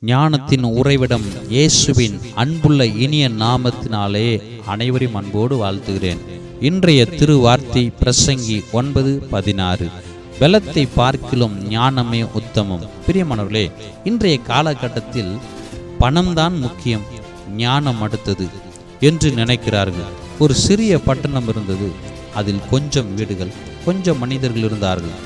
ஞானத்தின் உறைவிடம் இயேசுவின் அன்புள்ள இனிய நாமத்தினாலே அனைவரையும் அன்போடு வாழ்த்துகிறேன். இன்றைய திருவார்த்தை பிரசங்கி 9:16. பலத்தை பார்க்கிலும் ஞானமே உத்தமம். பிரியமானவர்களே, இன்றைய காலகட்டத்தில் பணம்தான் முக்கியம், ஞானம் அடுத்தது என்று நினைக்கிறார்கள். ஒரு சிறிய பட்டணம் இருந்தது. அதில் கொஞ்சம் வீடுகள், கொஞ்சம் மனிதர்கள் இருந்தார்கள்.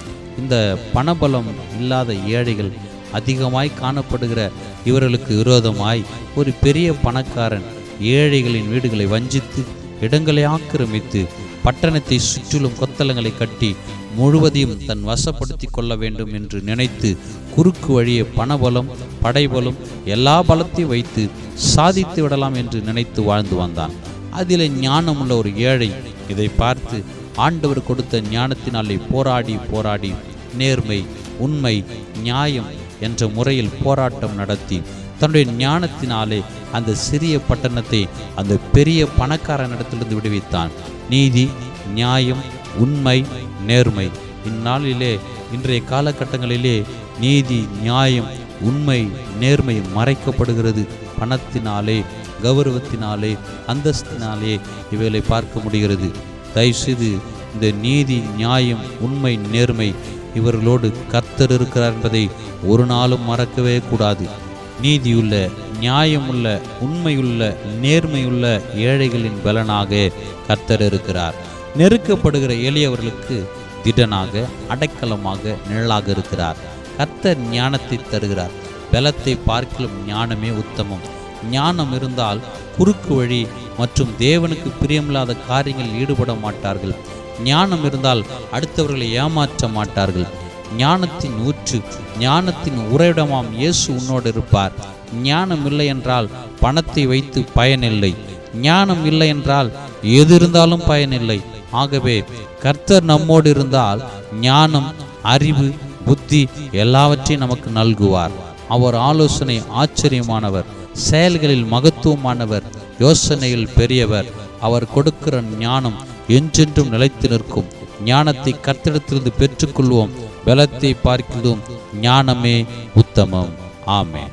இந்த பணபலம் இல்லாத ஏழைகள் அதிகமாய் காணப்படுகிற இவர்களுக்கு விரோதமாய் ஒரு பெரிய பணக்காரன் ஏழைகளின் வீடுகளை வஞ்சித்து இடங்களை ஆக்கிரமித்து பட்டணத்தை சுற்றிலும் கொத்தளங்களை கட்டி முழுவதையும் தன் வசப்படுத்தி கொள்ள வேண்டும் என்று நினைத்து குறுக்கு வழியே பணபலம், படைபலம், எல்லா பலத்தையும் வைத்து சாதித்து விடலாம் என்று நினைத்து வாழ்ந்து வந்தான். அதில் ஞானமுள்ள ஒரு ஏழை இதை பார்த்து ஆண்டவர் கொடுத்த ஞானத்தினாலே போராடி நேர்மை, உண்மை, நியாயம் என்ற முறையில் போராட்டம் நடத்தி தன்னுடைய ஞானத்தினாலே அந்த சிறிய பட்டணத்தை அந்த பெரிய பணக்காரனிடத்திலிருந்து விடுவித்தான். நீதி, நியாயம், உண்மை, நேர்மை. இந்நாளிலே, இன்றைய காலகட்டங்களிலே நீதி, நியாயம், உண்மை, நேர்மை மறைக்கப்படுகிறது. பணத்தினாலே, கௌரவத்தினாலே, அந்தஸ்தினாலே இவைகளை பார்க்க முடிகிறது. தயவுசெய்து இந்த நீதி, நியாயம், உண்மை, நேர்மை இவர்களோடு கர்த்தர் இருக்கிறார் என்பதை ஒரு நாளும் மறக்கவே கூடாது. நீதியுள்ள, நியாயமுள்ள, உண்மையுள்ள, நேர்மையுள்ள ஏழைகளின் பலனாக கர்த்தர் இருக்கிறார். நெருக்கப்படுகிற எளியவர்களுக்கு திடனாக, அடைக்கலமாக, நிழலாக இருக்கிறார். கர்த்தர் ஞானத்தை தருகிறார். பலத்தை பார்க்கிலும் ஞானமே உத்தமம். ஞானம் இருந்தால் குறுக்கு வழி மற்றும் தேவனுக்கு பிரியமில்லாத காரியங்களில் ஈடுபட மாட்டார்கள். ஞானம் இருந்தால் அடுத்தவர்களை ஏமாற்ற மாட்டார்கள். ஞானத்தின் ஊற்று, ஞானத்தின் உறைவிடமாம் இயேசு உன்னோடு இருப்பார். ஞானம் இல்லை என்றால் பணத்தை வைத்து பயனில்லை. ஞானம் இல்லை என்றால் எது இருந்தாலும் பயனில்லை. ஆகவே கர்த்தர் நம்மோடு இருந்தால் ஞானம், அறிவு, புத்தி எல்லாவற்றையும் நமக்கு நல்குவார். அவர் ஆலோசனை ஆச்சரியமானவர், செயல்களில் மகத்துவமானவர், யோசனையில் பெரியவர். அவர் கொடுக்கிற ஞானம் என்றென்றும் நிலைத்து நிற்கும். ஞானத்தை கர்த்தரிடத்திலிருந்து பெற்றுக்கொள்வோம். பலத்தை பார்க்கிறதும் ஞானமே உத்தமம். ஆமென்.